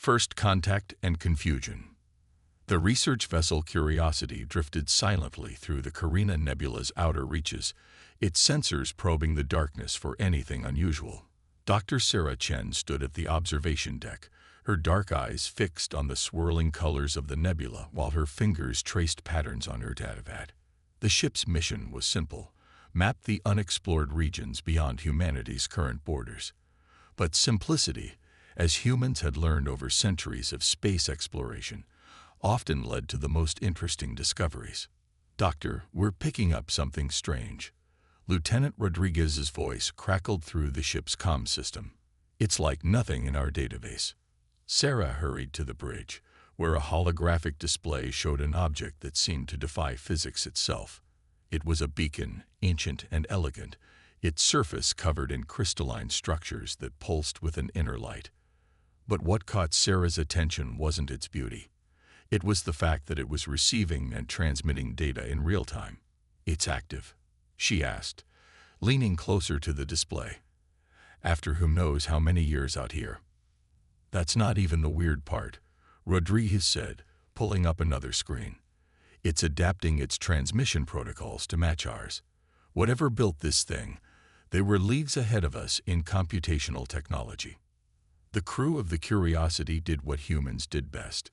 First contact and confusion. The research vessel Curiosity drifted silently through the Carina Nebula's outer reaches, its sensors probing the darkness for anything unusual. Dr. Sarah Chen stood at the observation deck, her dark eyes fixed on the swirling colors of the nebula while her fingers traced patterns on her datapad. The ship's mission was simple: map the unexplored regions beyond humanity's current borders. But simplicity, as humans had learned over centuries of space exploration, often led to the most interesting discoveries. "Doctor, we're picking up something strange." Lieutenant Rodriguez's voice crackled through the ship's comm system. "It's like nothing in our database." Sarah hurried to the bridge, where a holographic display showed an object that seemed to defy physics itself. It was a beacon, ancient and elegant, its surface covered in crystalline structures that pulsed with an inner light. But what caught Sarah's attention wasn't its beauty. It was the fact that it was receiving and transmitting data in real time. "It's active?" she asked, leaning closer to the display. "After whom knows how many years out here?" "That's not even the weird part," Rodriguez said, pulling up another screen. "It's adapting its transmission protocols to match ours. Whatever built this thing, they were leagues ahead of us in computational technology." The crew of the Curiosity did what humans did best.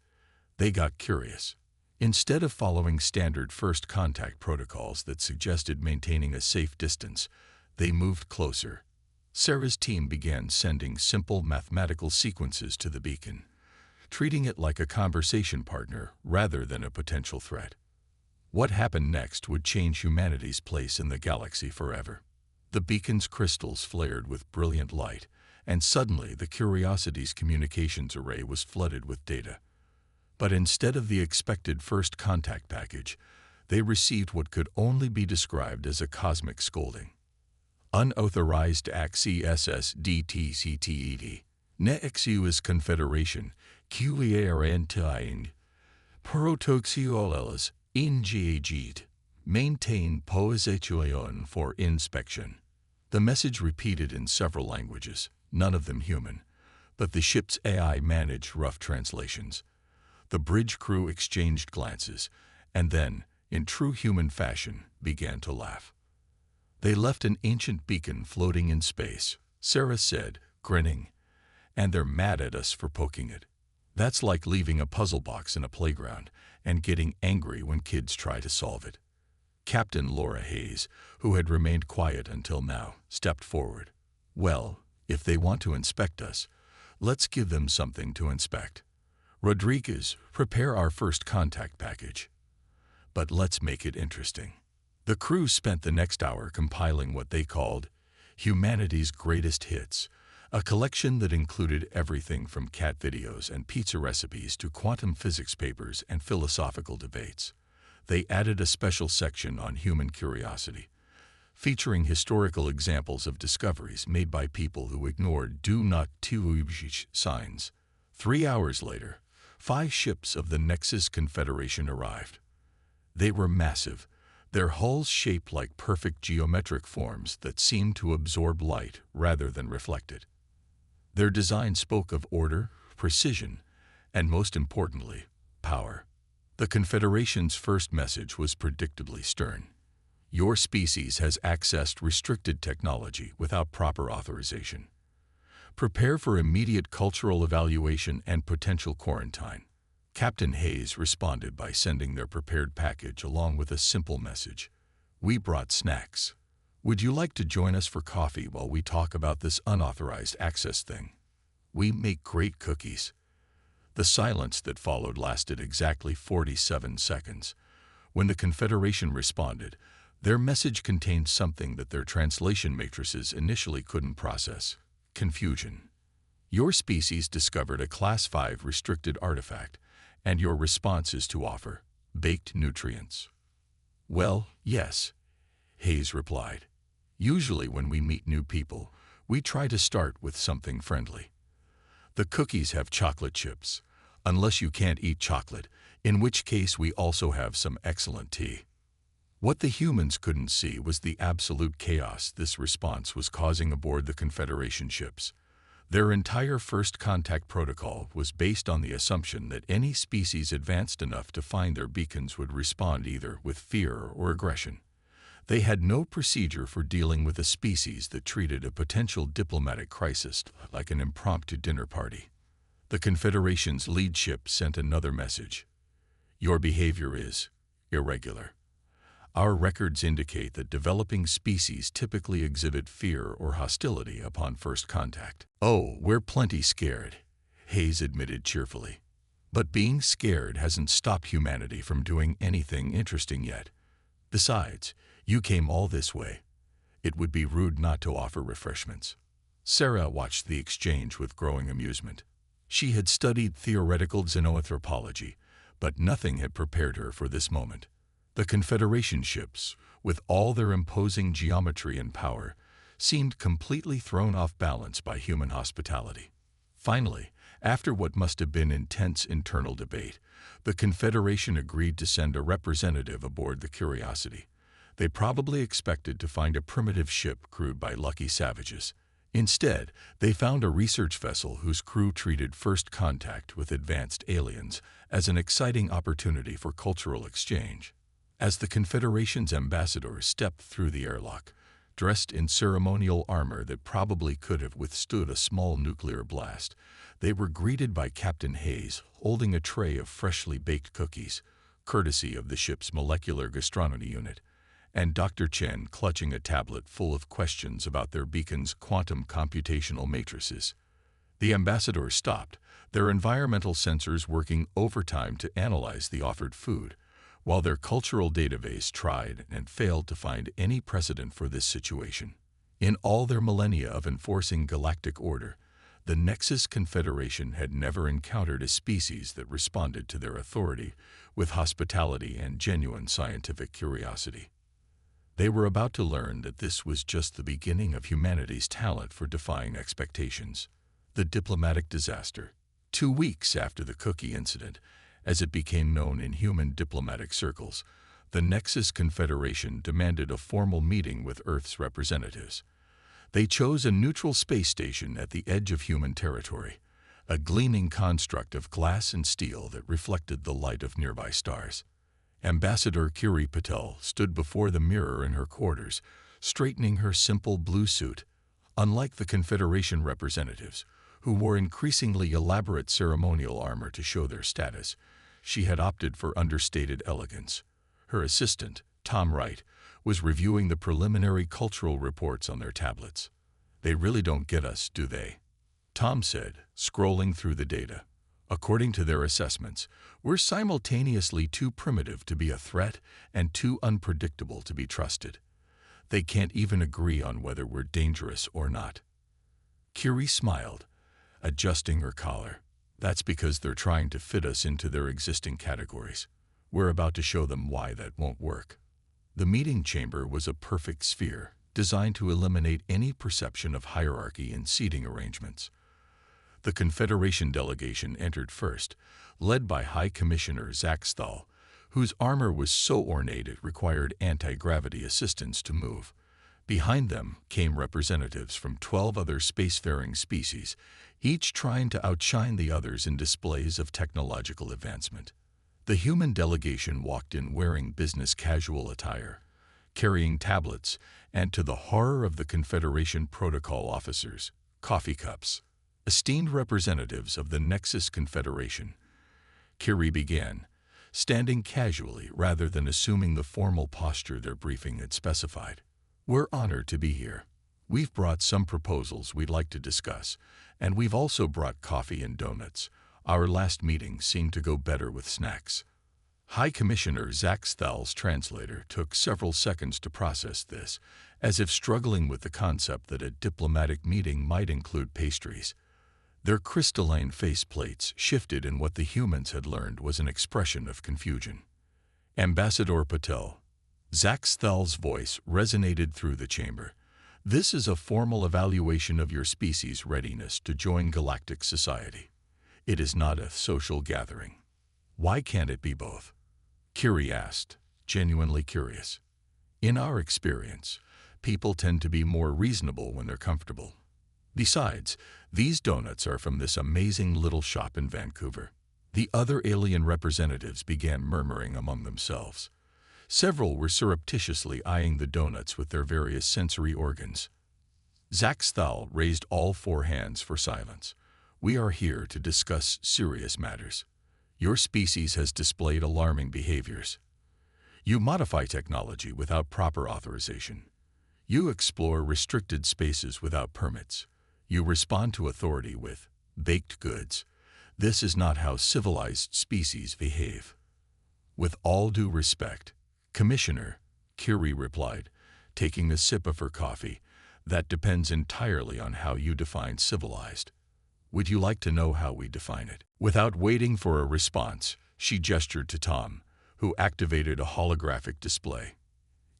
They got curious. Instead of following standard first contact protocols that suggested maintaining a safe distance, they moved closer. Sarah's team began sending simple mathematical sequences to the beacon, treating it like a conversation partner rather than a potential threat. What happened next would change humanity's place in the galaxy forever. The beacon's crystals flared with brilliant light, and suddenly the Curiosity's communications array was flooded with data. But instead of the expected first contact package, they received what could only be described as a cosmic scolding. "Unauthorized access DTCTED. Ne exuis confederation, QERNTING. Protoxiolelas, engaged. Maintain position for inspection." The message repeated in several languages, none of them human, but the ship's AI managed rough translations. The bridge crew exchanged glances, and then, in true human fashion, began to laugh. "They left an ancient beacon floating in space," Sarah said, grinning, "and they're mad at us for poking it. That's like leaving a puzzle box in a playground and getting angry when kids try to solve it." Captain Laura Hayes, who had remained quiet until now, stepped forward. "Well, if they want to inspect us, let's give them something to inspect. Rodriguez, prepare our first contact package. But let's make it interesting." The crew spent the next hour compiling what they called humanity's greatest hits, a collection that included everything from cat videos and pizza recipes to quantum physics papers and philosophical debates. They added a special section on human curiosity, featuring historical examples of discoveries made by people who ignored do not touch signs. 3 hours later, 5 ships of the Nexus Confederation arrived. They were massive, their hulls shaped like perfect geometric forms that seemed to absorb light rather than reflect it. Their design spoke of order, precision, and most importantly, power. The Confederation's first message was predictably stern. "Your species has accessed restricted technology without proper authorization. Prepare for immediate cultural evaluation and potential quarantine." Captain Hayes responded by sending their prepared package along with a simple message: "We brought snacks. Would you like to join us for coffee while we talk about this unauthorized access thing? We make great cookies." The silence that followed lasted exactly 47 seconds. When the Confederation responded, their message contained something that their translation matrices initially couldn't process: confusion. "Your species discovered a Class 5 restricted artifact, and your response is to offer baked nutrients." "Well, yes," Hayes replied. "Usually when we meet new people, we try to start with something friendly. The cookies have chocolate chips, unless you can't eat chocolate, in which case we also have some excellent tea." What the humans couldn't see was the absolute chaos this response was causing aboard the Confederation ships. Their entire first contact protocol was based on the assumption that any species advanced enough to find their beacons would respond either with fear or aggression. They had no procedure for dealing with a species that treated a potential diplomatic crisis like an impromptu dinner party. The Confederation's lead ship sent another message. Your behavior is irregular. Our records indicate that developing species typically exhibit fear or hostility upon first contact. Oh, we're plenty scared, Hayes admitted cheerfully. But being scared hasn't stopped humanity from doing anything interesting yet. Besides, you came all this way. It would be rude not to offer refreshments. Sarah watched the exchange with growing amusement. She had studied theoretical xenoanthropology, but nothing had prepared her for this moment. The Confederation ships, with all their imposing geometry and power, seemed completely thrown off balance by human hospitality. Finally, after what must have been intense internal debate, the Confederation agreed to send a representative aboard the Curiosity. They probably expected to find a primitive ship crewed by lucky savages. Instead, they found a research vessel whose crew treated first contact with advanced aliens as an exciting opportunity for cultural exchange. As the Confederation's ambassador stepped through the airlock, dressed in ceremonial armor that probably could have withstood a small nuclear blast, they were greeted by Captain Hayes holding a tray of freshly baked cookies, courtesy of the ship's molecular gastronomy unit, and Dr. Chen clutching a tablet full of questions about their beacon's quantum computational matrices. The ambassadors stopped, their environmental sensors working overtime to analyze the offered food, while their cultural database tried and failed to find any precedent for this situation. In all their millennia of enforcing galactic order, the Nexus Confederation had never encountered a species that responded to their authority with hospitality and genuine scientific curiosity. They were about to learn that this was just the beginning of humanity's talent for defying expectations. The diplomatic disaster. 2 weeks after the cookie incident, as it became known in human diplomatic circles, the Nexus Confederation demanded a formal meeting with Earth's representatives. They chose a neutral space station at the edge of human territory, a gleaming construct of glass and steel that reflected the light of nearby stars. Ambassador Kiri Patel stood before the mirror in her quarters, straightening her simple blue suit. Unlike the Confederation representatives, who wore increasingly elaborate ceremonial armor to show their status, she had opted for understated elegance. Her assistant, Tom Wright, was reviewing the preliminary cultural reports on their tablets. They really don't get us, do they? Tom said, scrolling through the data. According to their assessments, we're simultaneously too primitive to be a threat and too unpredictable to be trusted. They can't even agree on whether we're dangerous or not. Curie smiled, adjusting her collar. That's because they're trying to fit us into their existing categories. We're about to show them why that won't work. The meeting chamber was a perfect sphere, designed to eliminate any perception of hierarchy in seating arrangements. The Confederation delegation entered first, led by High Commissioner Zach Stahl, whose armor was so ornate it required anti-gravity assistance to move. Behind them came representatives from 12 other spacefaring species, each trying to outshine the others in displays of technological advancement. The human delegation walked in wearing business casual attire, carrying tablets, and to the horror of the Confederation protocol officers, coffee cups. Esteemed representatives of the Nexus Confederation, Curie began, standing casually rather than assuming the formal posture their briefing had specified. We're honored to be here. We've brought some proposals we'd like to discuss, and we've also brought coffee and donuts. Our last meeting seemed to go better with snacks. High Commissioner Zach Stahl's translator took several seconds to process this, as if struggling with the concept that a diplomatic meeting might include pastries. Their crystalline faceplates shifted in what the humans had learned was an expression of confusion. Ambassador Patel. Zach Stahl's voice resonated through the chamber. This is a formal evaluation of your species' readiness to join galactic society. It is not a social gathering. Why can't it be both? Curie asked, genuinely curious. In our experience, people tend to be more reasonable when they're comfortable. Besides, these donuts are from this amazing little shop in Vancouver. The other alien representatives began murmuring among themselves. Several were surreptitiously eyeing the donuts with their various sensory organs. Zaxthal raised all four hands for silence. We are here to discuss serious matters. Your species has displayed alarming behaviors. You modify technology without proper authorization. You explore restricted spaces without permits. You respond to authority with baked goods. This is not how civilized species behave. With all due respect, Commissioner, Curie replied, taking a sip of her coffee, that depends entirely on how you define civilized. Would you like to know how we define it? Without waiting for a response, she gestured to Tom, who activated a holographic display.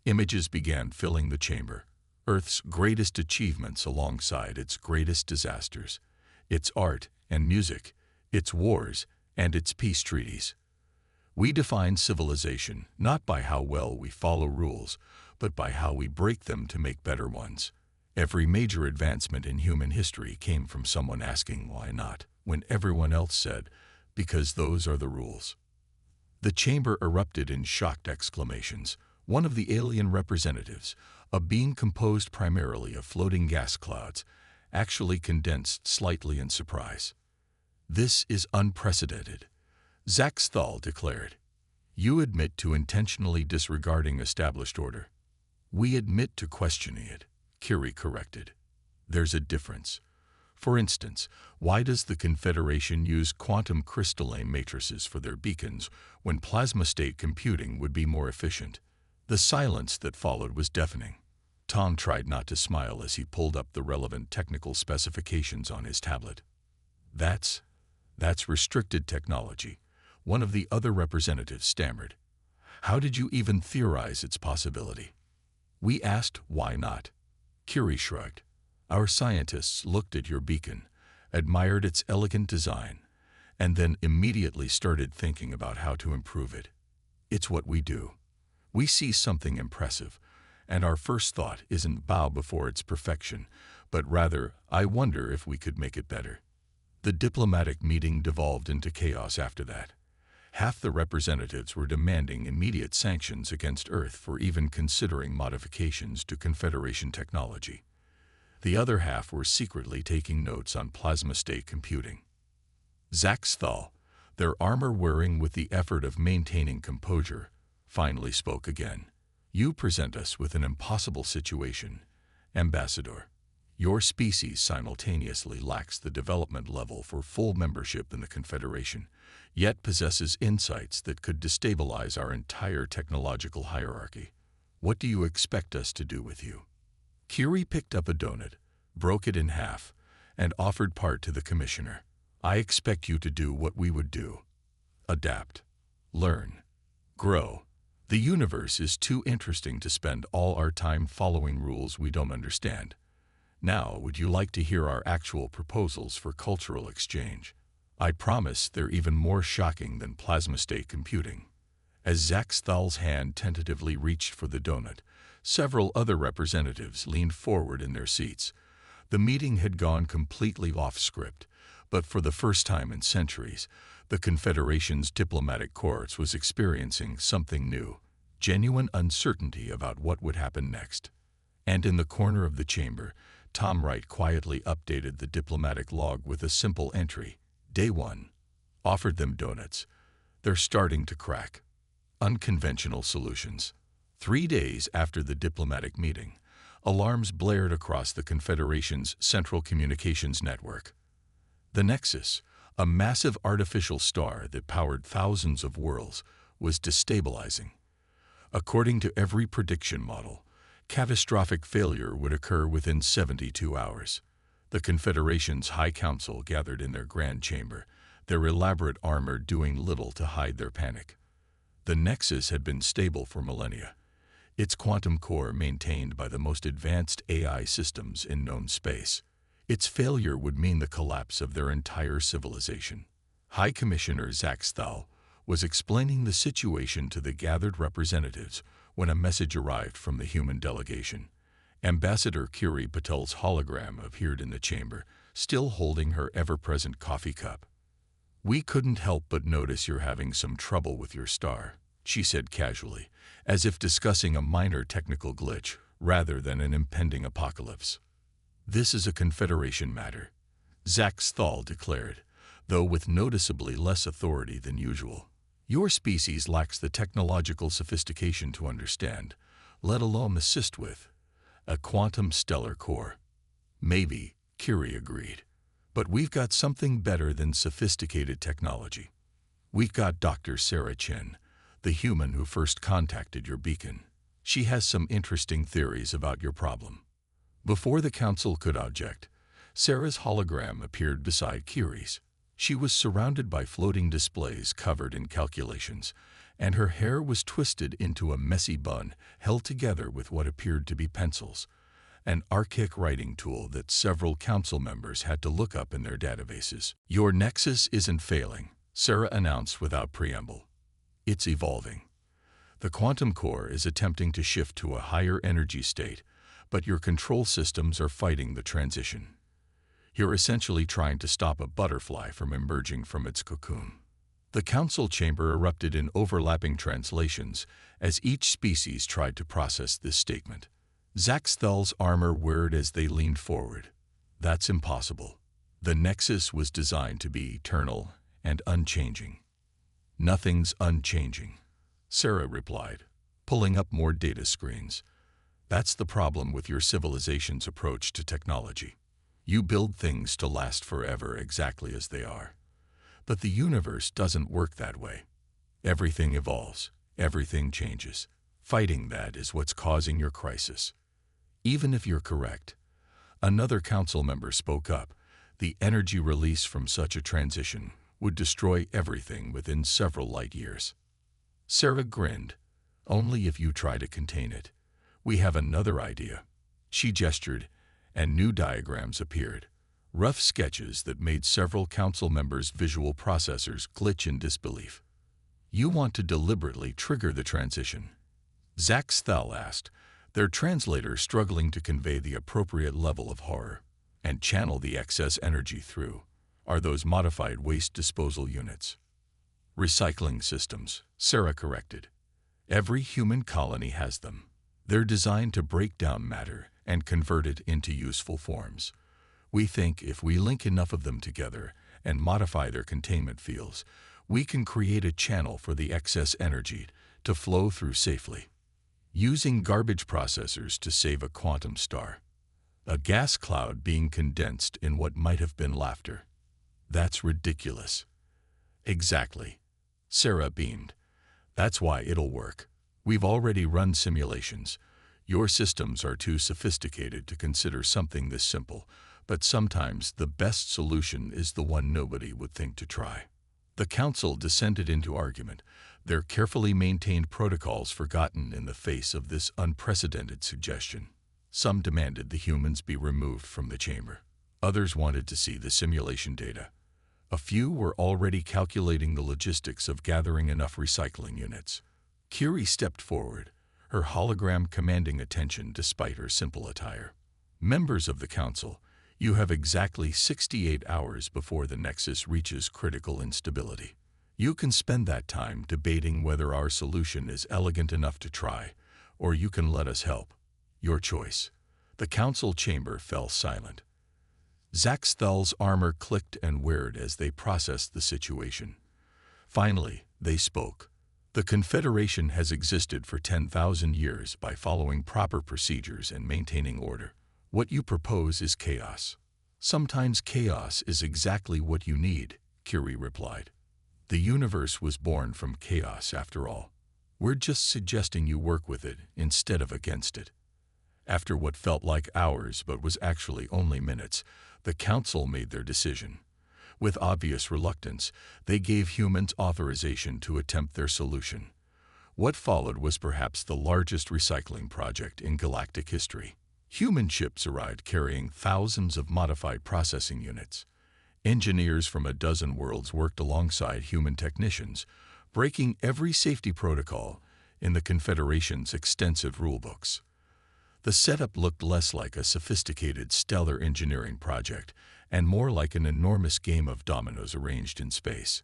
Images began filling the chamber. Earth's greatest achievements alongside its greatest disasters, its art and music, its wars and its peace treaties. We define civilization not by how well we follow rules, but by how we break them to make better ones. Every major advancement in human history came from someone asking why not, when everyone else said, because those are the rules. The chamber erupted in shocked exclamations. One of the alien representatives, a being composed primarily of floating gas clouds, actually condensed slightly in surprise. This is unprecedented, Zaxthal declared. You admit to intentionally disregarding established order. We admit to questioning it, Curie corrected. There's a difference. For instance, why does the Confederation use quantum crystalline matrices for their beacons when plasma-state computing would be more efficient? The silence that followed was deafening. Tom tried not to smile as he pulled up the relevant technical specifications on his tablet. That's restricted technology, one of the other representatives stammered. How did you even theorize its possibility? We asked why not. Curie shrugged. Our scientists looked at your beacon, admired its elegant design, and then immediately started thinking about how to improve it. It's what we do. We see something impressive, and our first thought isn't bow before its perfection, but rather, I wonder if we could make it better. The diplomatic meeting devolved into chaos after that. Half the representatives were demanding immediate sanctions against Earth for even considering modifications to Confederation technology. The other half were secretly taking notes on plasma-state computing. Zaxthal, their armor wearing with the effort of maintaining composure, finally spoke again. You present us with an impossible situation, Ambassador. Your species simultaneously lacks the development level for full membership in the Confederation, yet possesses insights that could destabilize our entire technological hierarchy. What do you expect us to do with you? Curie picked up a donut, broke it in half, and offered part to the Commissioner. I expect you to do what we would do. Adapt. Learn. Grow. The universe is too interesting to spend all our time following rules we don't understand. Now, would you like to hear our actual proposals for cultural exchange? I promise they're even more shocking than plasma-state computing. As Zaxthal's hand tentatively reached for the donut, several other representatives leaned forward in their seats. The meeting had gone completely off script, but for the first time in centuries, the Confederation's diplomatic corps was experiencing something new, genuine uncertainty about what would happen next. And in the corner of the chamber, Tom Wright quietly updated the diplomatic log with a simple entry. Day 1. Offered them donuts. They're starting to crack. Unconventional solutions. 3 days after the diplomatic meeting, alarms blared across the Confederation's central communications network. The Nexus, a massive artificial star that powered thousands of worlds, was destabilizing. According to every prediction model, catastrophic failure would occur within 72 hours. The Confederation's High Council gathered in their grand chamber, their elaborate armor doing little to hide their panic. The Nexus had been stable for millennia, its quantum core maintained by the most advanced AI systems in known space. Its failure would mean the collapse of their entire civilization. High Commissioner Zaxthal was explaining the situation to the gathered representatives when a message arrived from the human delegation. Ambassador Curie Patel's hologram appeared in the chamber, still holding her ever-present coffee cup. "We couldn't help but notice you're having some trouble with your star," she said casually, as if discussing a minor technical glitch rather than an impending apocalypse. "This is a Confederation matter," Zach Stahl declared, though with noticeably less authority than usual. "Your species lacks the technological sophistication to understand, let alone assist with, a quantum stellar core." "Maybe," Curie agreed, "but we've got something better than sophisticated technology. We've got Dr. Sarah Chen, the human who first contacted your beacon. She has some interesting theories about your problem." Before the council could object, Sarah's hologram appeared beside Curie's. She was surrounded by floating displays covered in calculations, and her hair was twisted into a messy bun held together with what appeared to be pencils, an archaic writing tool that several council members had to look up in their databases. "Your nexus isn't failing," Sarah announced without preamble. "It's evolving. The quantum core is attempting to shift to a higher energy state, but your control systems are fighting the transition. You're essentially trying to stop a butterfly from emerging from its cocoon." The council chamber erupted in overlapping translations as each species tried to process this statement. Zach Stahl's armor whirred as they leaned forward. "That's impossible. The Nexus was designed to be eternal and unchanging." "Nothing's unchanging," Sarah replied, pulling up more data screens. "That's the problem with your civilization's approach to technology. You build things to last forever exactly as they are. But the universe doesn't work that way. Everything evolves, everything changes. Fighting that is what's causing your crisis." "Even if you're correct," another council member spoke up, "the energy release from such a transition would destroy everything within several light years." Sarah grinned. "Only if you try to contain it. We have another idea." She gestured, and new diagrams appeared, rough sketches that made several council members' visual processors glitch in disbelief. "You want to deliberately trigger the transition?" Zach Stahl asked, their translator struggling to convey the appropriate level of horror. "And channel the excess energy through. Are those modified waste disposal units?" "Recycling systems," Sarah corrected. "Every human colony has them. They're designed to break down matter and convert it into useful forms. We think if we link enough of them together and modify their containment fields, we can create a channel for the excess energy to flow through safely. Using garbage processors to save a quantum star. A gas cloud being condensed in what might have been laughter. That's ridiculous." "Exactly." Sarah beamed. "That's why it'll work. We've already run simulations. Your systems are too sophisticated to consider something this simple, but sometimes the best solution is the one nobody would think to try." The council descended into argument, their carefully maintained protocols forgotten in the face of this unprecedented suggestion. Some demanded the humans be removed from the chamber. Others wanted to see the simulation data. A few were already calculating the logistics of gathering enough recycling units. Curie stepped forward, her hologram commanding attention despite her simple attire. "Members of the council, you have exactly 68 hours before the Nexus reaches critical instability. You can spend that time debating whether our solution is elegant enough to try, or you can let us help. Your choice." The council chamber fell silent. Zach Stahl's armor clicked and whirred as they processed the situation. Finally, they spoke. "The Confederation has existed for 10,000 years by following proper procedures and maintaining order. What you propose is chaos." "Sometimes chaos is exactly what you need," Curie replied. "The universe was born from chaos after all. We're just suggesting you work with it instead of against it." After what felt like hours but was actually only minutes, the council made their decision. With obvious reluctance, they gave humans authorization to attempt their solution. What followed was perhaps the largest recycling project in galactic history. Human ships arrived carrying thousands of modified processing units. Engineers from a dozen worlds worked alongside human technicians, breaking every safety protocol in the Confederation's extensive rulebooks. The setup looked less like a sophisticated stellar engineering project and more like an enormous game of dominoes arranged in space.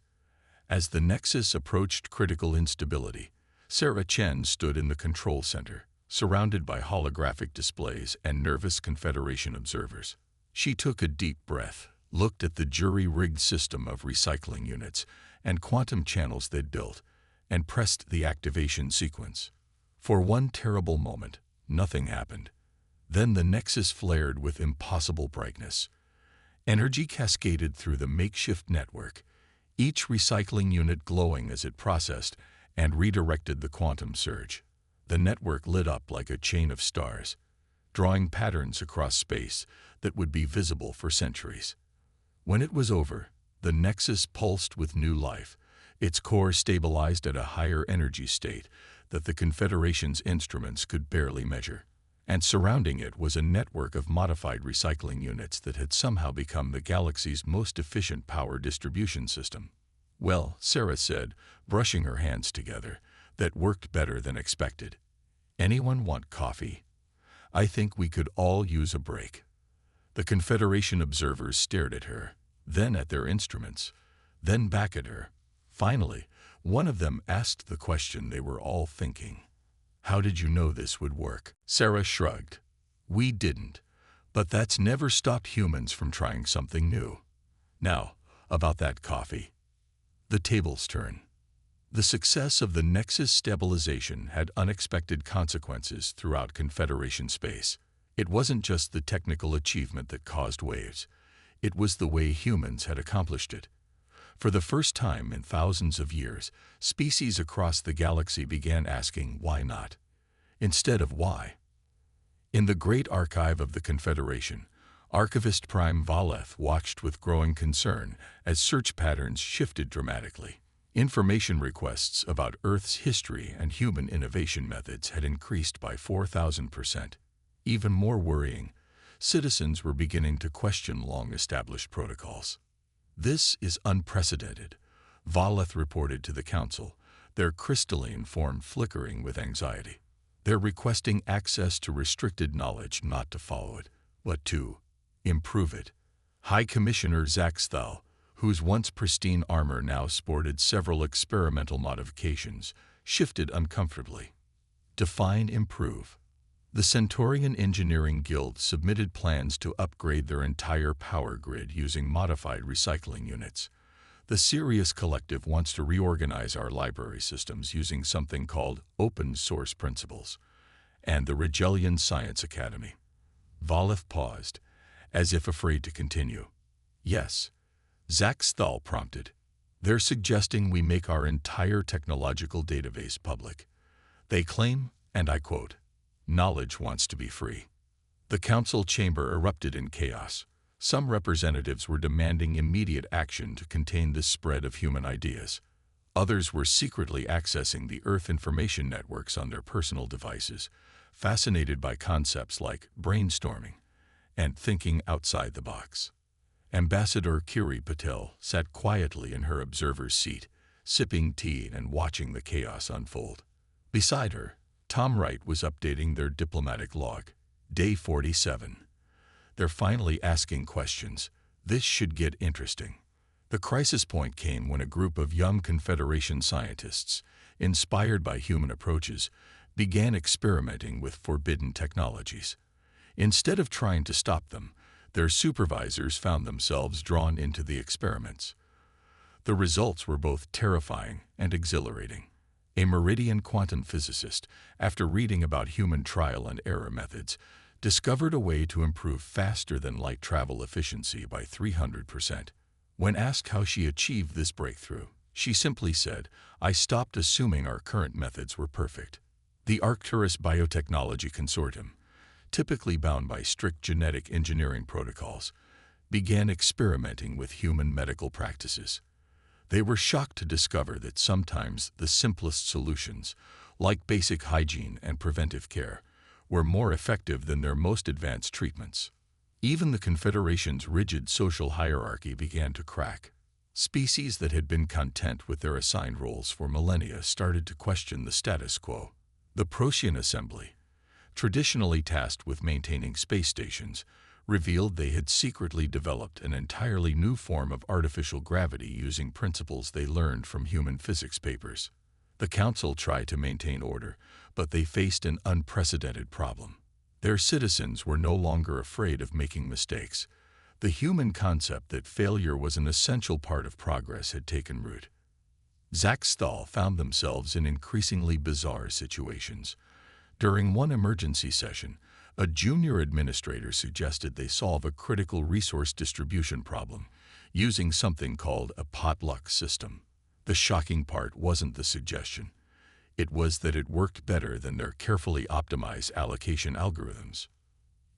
As the Nexus approached critical instability, Sarah Chen stood in the control center, surrounded by holographic displays and nervous Confederation observers. She took a deep breath, looked at the jury-rigged system of recycling units and quantum channels they'd built, and pressed the activation sequence. For one terrible moment, nothing happened. Then the Nexus flared with impossible brightness. Energy cascaded through the makeshift network, each recycling unit glowing as it processed and redirected the quantum surge. The network lit up like a chain of stars, drawing patterns across space that would be visible for centuries. When it was over, the Nexus pulsed with new life, its core stabilized at a higher energy state that the Confederation's instruments could barely measure. And surrounding it was a network of modified recycling units that had somehow become the galaxy's most efficient power distribution system. Well, Sarah said, brushing her hands together, that worked better than expected. Anyone want coffee? I think we could all use a break. The Confederation observers stared at her, then at their instruments, then back at her. Finally, one of them asked the question they were all thinking. How did you know this would work? Sarah shrugged. We didn't, but that's never stopped humans from trying something new. Now, about that coffee. The tables turn. The success of the Nexus stabilization had unexpected consequences throughout Confederation space. It wasn't just the technical achievement that caused waves. It was the way humans had accomplished it. For the first time in thousands of years, species across the galaxy began asking why not, instead of why. In the Great Archive of the Confederation, Archivist Prime Valeth watched with growing concern as search patterns shifted dramatically. Information requests about Earth's history and human innovation methods had increased by 4,000%. Even more worrying, citizens were beginning to question long-established protocols. This is unprecedented, Valeth reported to the Council, their crystalline form flickering with anxiety. They're requesting access to restricted knowledge not to follow it, but to improve it. High Commissioner Zaxthal, whose once pristine armor now sported several experimental modifications, shifted uncomfortably. Define improve. The Centaurian Engineering Guild submitted plans to upgrade their entire power grid using modified recycling units. The Sirius Collective wants to reorganize our library systems using something called open source principles, and the Regellian Science Academy. Valeth paused, as if afraid to continue. Yes, Zaxthal prompted. They're suggesting we make our entire technological database public. They claim, and I quote, knowledge wants to be free. The council chamber erupted in chaos. Some representatives were demanding immediate action to contain this spread of human ideas. Others were secretly accessing the Earth information networks on their personal devices, fascinated by concepts like brainstorming and thinking outside the box. Ambassador Kiri Patel sat quietly in her observer's seat, sipping tea and watching the chaos unfold. Beside her, Tom Wright was updating their diplomatic log. Day 47. They're finally asking questions. This should get interesting. The crisis point came when a group of young Confederation scientists, inspired by human approaches, began experimenting with forbidden technologies. Instead of trying to stop them, their supervisors found themselves drawn into the experiments. The results were both terrifying and exhilarating. A Meridian quantum physicist, after reading about human trial and error methods, discovered a way to improve faster-than-light travel efficiency by 300%. When asked how she achieved this breakthrough, she simply said, I stopped assuming our current methods were perfect. The Arcturus Biotechnology Consortium, typically bound by strict genetic engineering protocols, began experimenting with human medical practices. They were shocked to discover that sometimes the simplest solutions, like basic hygiene and preventive care, were more effective than their most advanced treatments. Even the Confederation's rigid social hierarchy began to crack. Species that had been content with their assigned roles for millennia started to question the status quo. The Procyon Assembly, traditionally tasked with maintaining space stations, revealed they had secretly developed an entirely new form of artificial gravity using principles they learned from human physics papers. The Council tried to maintain order, but they faced an unprecedented problem. Their citizens were no longer afraid of making mistakes. The human concept that failure was an essential part of progress had taken root. Zach Stahl found themselves in increasingly bizarre situations. During one emergency session, a junior administrator suggested they solve a critical resource distribution problem using something called a potluck system. The shocking part wasn't the suggestion. It was that it worked better than their carefully optimized allocation algorithms.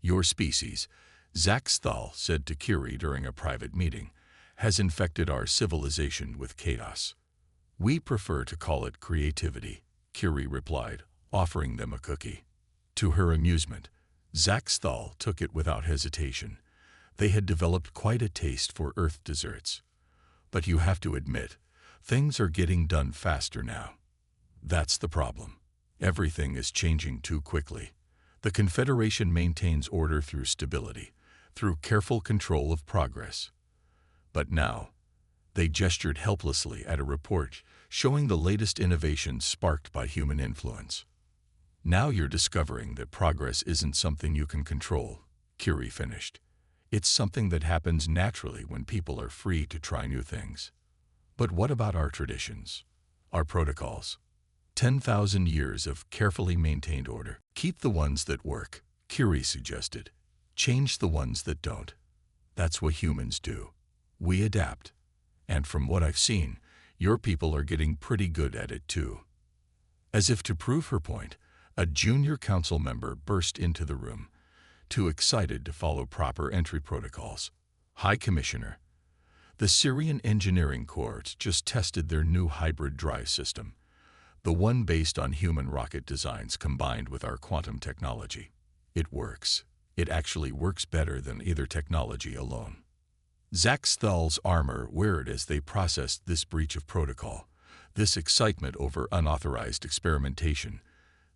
"Your species," Zach Stahl said to Curie during a private meeting, "has infected our civilization with chaos." "We prefer to call it creativity," Curie replied, offering them a cookie. To her amusement, Zach Stahl took it without hesitation. They had developed quite a taste for Earth desserts. "But you have to admit, things are getting done faster now. That's the problem. Everything is changing too quickly. The Confederation maintains order through stability, through careful control of progress. But now," they gestured helplessly at a report showing the latest innovations sparked by human influence. "Now you're discovering that progress isn't something you can control," Curie finished. "It's something that happens naturally when people are free to try new things." "But what about our traditions? Our protocols? 10,000 years of carefully maintained order. Keep the ones that work," Curie suggested. "Change the ones that don't. That's what humans do. We adapt. And from what I've seen, your people are getting pretty good at it too." As if to prove her point, a junior council member burst into the room, too excited to follow proper entry protocols. "High Commissioner, the Syrian Engineering Corps just tested their new hybrid drive system, the one based on human rocket designs combined with our quantum technology. It works. It actually works better than either technology alone." Zach Stahl's armor whirred as they processed this breach of protocol, this excitement over unauthorized experimentation,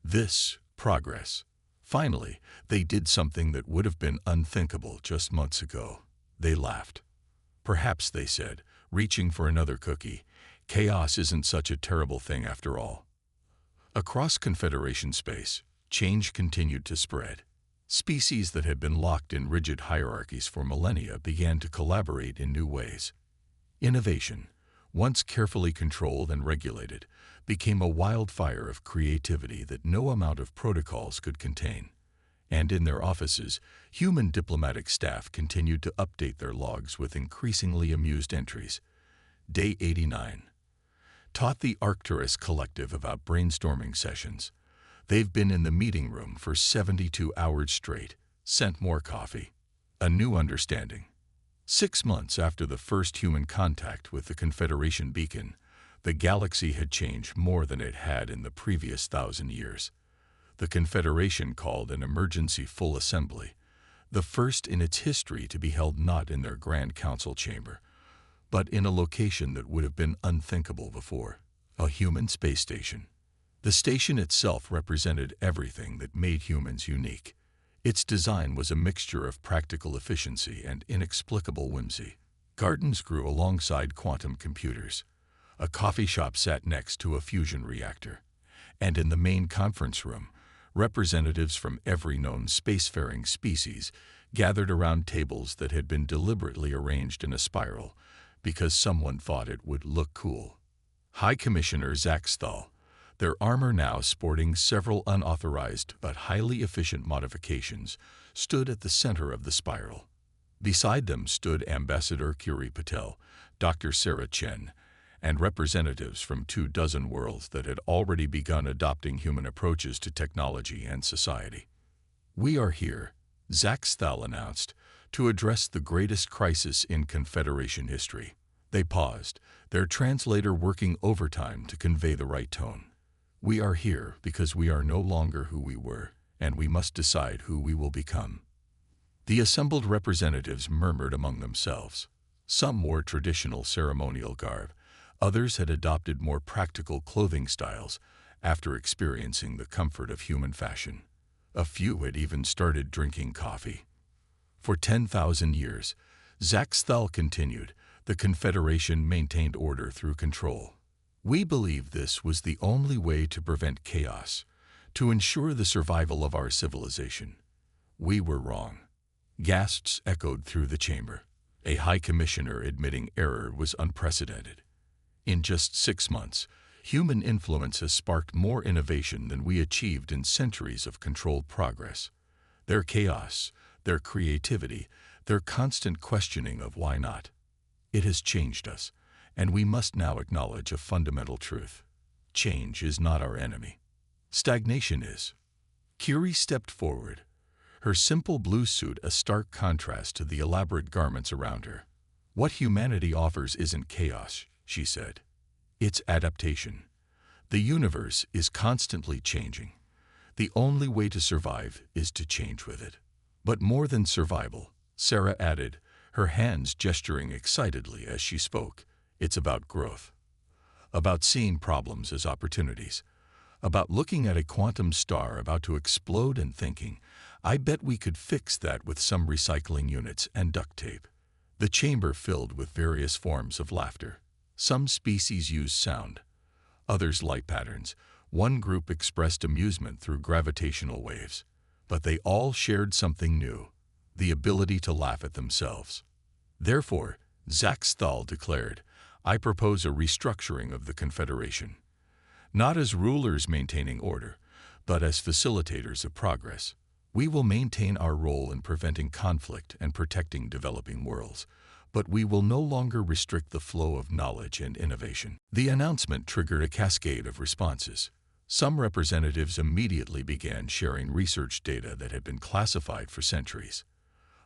this progress. Finally, they did something that would have been unthinkable just months ago. They laughed. "Perhaps," they said, reaching for another cookie, "chaos isn't such a terrible thing after all." Across Confederation space, change continued to spread. Species that had been locked in rigid hierarchies for millennia began to collaborate in new ways. Innovation, once carefully controlled and regulated, became a wildfire of creativity that no amount of protocols could contain. And in their offices, human diplomatic staff continued to update their logs with increasingly amused entries. Day 89. Taught the Arcturus Collective about brainstorming sessions. They've been in the meeting room for 72 hours straight. Sent more coffee. A new understanding. 6 months after the first human contact with the Confederation beacon, the galaxy had changed more than it had in the previous 1,000 years. The Confederation called an emergency full assembly, the first in its history to be held not in their Grand Council chamber, but in a location that would have been unthinkable before, a human space station. The station itself represented everything that made humans unique. Its design was a mixture of practical efficiency and inexplicable whimsy. Gardens grew alongside quantum computers. A coffee shop sat next to a fusion reactor. And in the main conference room, representatives from every known spacefaring species gathered around tables that had been deliberately arranged in a spiral because someone thought it would look cool. High Commissioner Zach Stahl, their armor now sporting several unauthorized but highly efficient modifications, stood at the center of the spiral. Beside them stood Ambassador Curie Patel, Dr. Sarah Chen, and representatives from 24 worlds that had already begun adopting human approaches to technology and society. "We are here," Zach Stahl announced, "to address the greatest crisis in Confederation history." They paused, their translator working overtime to convey the right tone. "We are here because we are no longer who we were, and we must decide who we will become." The assembled representatives murmured among themselves. Some wore traditional ceremonial garb. Others had adopted more practical clothing styles after experiencing the comfort of human fashion. A few had even started drinking coffee. For 10,000 years, Zaxthal continued, the Confederation maintained order through control. We believed this was the only way to prevent chaos, to ensure the survival of our civilization. We were wrong. Gasps echoed through the chamber. A high commissioner admitting error was unprecedented. In just 6 months, human influence has sparked more innovation than we achieved in centuries of controlled progress. Their chaos, their creativity, their constant questioning of why not. It has changed us, and we must now acknowledge a fundamental truth. Change is not our enemy. Stagnation is. Curie stepped forward, her simple blue suit a stark contrast to the elaborate garments around her. What humanity offers isn't chaos, she said. It's adaptation. The universe is constantly changing. The only way to survive is to change with it. But more than survival, Sarah added, her hands gesturing excitedly as she spoke, it's about growth. About seeing problems as opportunities. About looking at a quantum star about to explode and thinking, I bet we could fix that with some recycling units and duct tape. The chamber filled with various forms of laughter. Some species used sound, others light patterns. One group expressed amusement through gravitational waves. But they all shared something new, the ability to laugh at themselves. Therefore, Zaxthal declared, I propose a restructuring of the Confederation. Not as rulers maintaining order, but as facilitators of progress. We will maintain our role in preventing conflict and protecting developing worlds, but we will no longer restrict the flow of knowledge and innovation. The announcement triggered a cascade of responses. Some representatives immediately began sharing research data that had been classified for centuries.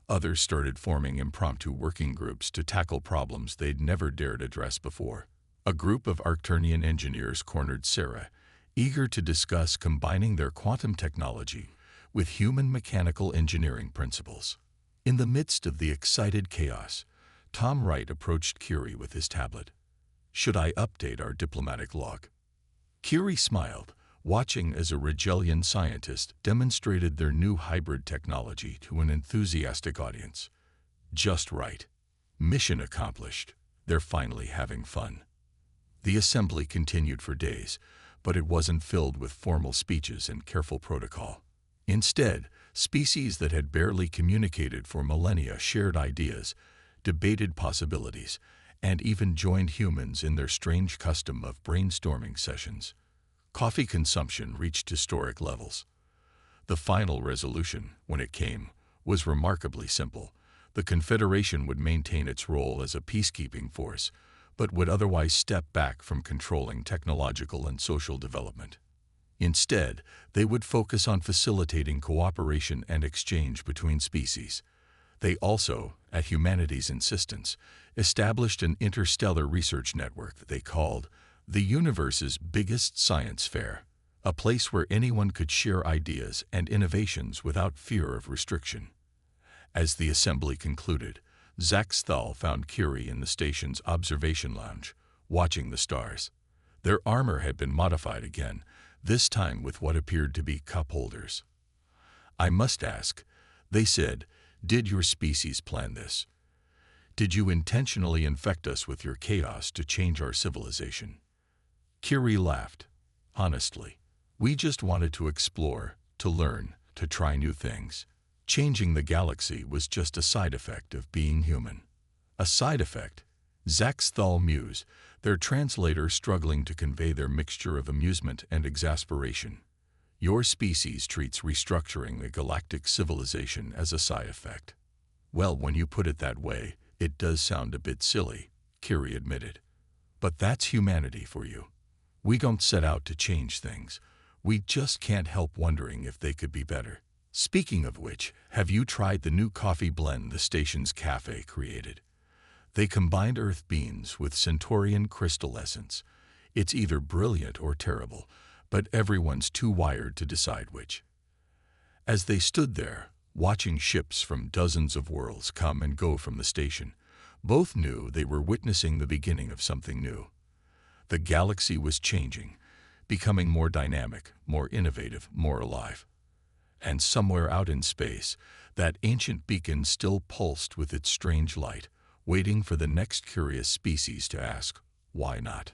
Others started forming impromptu working groups to tackle problems they'd never dared address before. A group of Arcturnian engineers cornered Sarah, eager to discuss combining their quantum technology with human mechanical engineering principles. In the midst of the excited chaos, Tom Wright approached Curie with his tablet. Should I update our diplomatic log? Curie smiled, watching as a Rigelian scientist demonstrated their new hybrid technology to an enthusiastic audience. Just right. Mission accomplished. They're finally having fun. The assembly continued for days, but it wasn't filled with formal speeches and careful protocol. Instead, species that had barely communicated for millennia shared ideas, debated possibilities, and even joined humans in their strange custom of brainstorming sessions. Coffee consumption reached historic levels. The final resolution, when it came, was remarkably simple. The Confederation would maintain its role as a peacekeeping force, but would otherwise step back from controlling technological and social development. Instead, they would focus on facilitating cooperation and exchange between species. They also, at humanity's insistence, established an interstellar research network that they called the universe's biggest science fair, a place where anyone could share ideas and innovations without fear of restriction. As the assembly concluded, Zaxthal found Curie in the station's observation lounge, watching the stars. Their armor had been modified again, this time with what appeared to be cup holders. I must ask, they said, did your species plan this? Did you intentionally infect us with your chaos to change our civilization? Curie laughed. Honestly, we just wanted to explore, to learn, to try new things. Changing the galaxy was just a side effect of being human. A side effect? Zaxthal mused, their translator struggling to convey their mixture of amusement and exasperation. Your species treats restructuring the galactic civilization as a side effect. Well, when you put it that way, it does sound a bit silly, Curie admitted. But that's humanity for you. We don't set out to change things. We just can't help wondering if they could be better. Speaking of which, have you tried the new coffee blend the station's cafe created? They combined earth beans with Centaurian crystal essence. It's either brilliant or terrible, but everyone's too wired to decide which. As they stood there, watching ships from dozens of worlds come and go from the station, both knew they were witnessing the beginning of something new. The galaxy was changing, becoming more dynamic, more innovative, more alive. And somewhere out in space, that ancient beacon still pulsed with its strange light, waiting for the next curious species to ask, why not?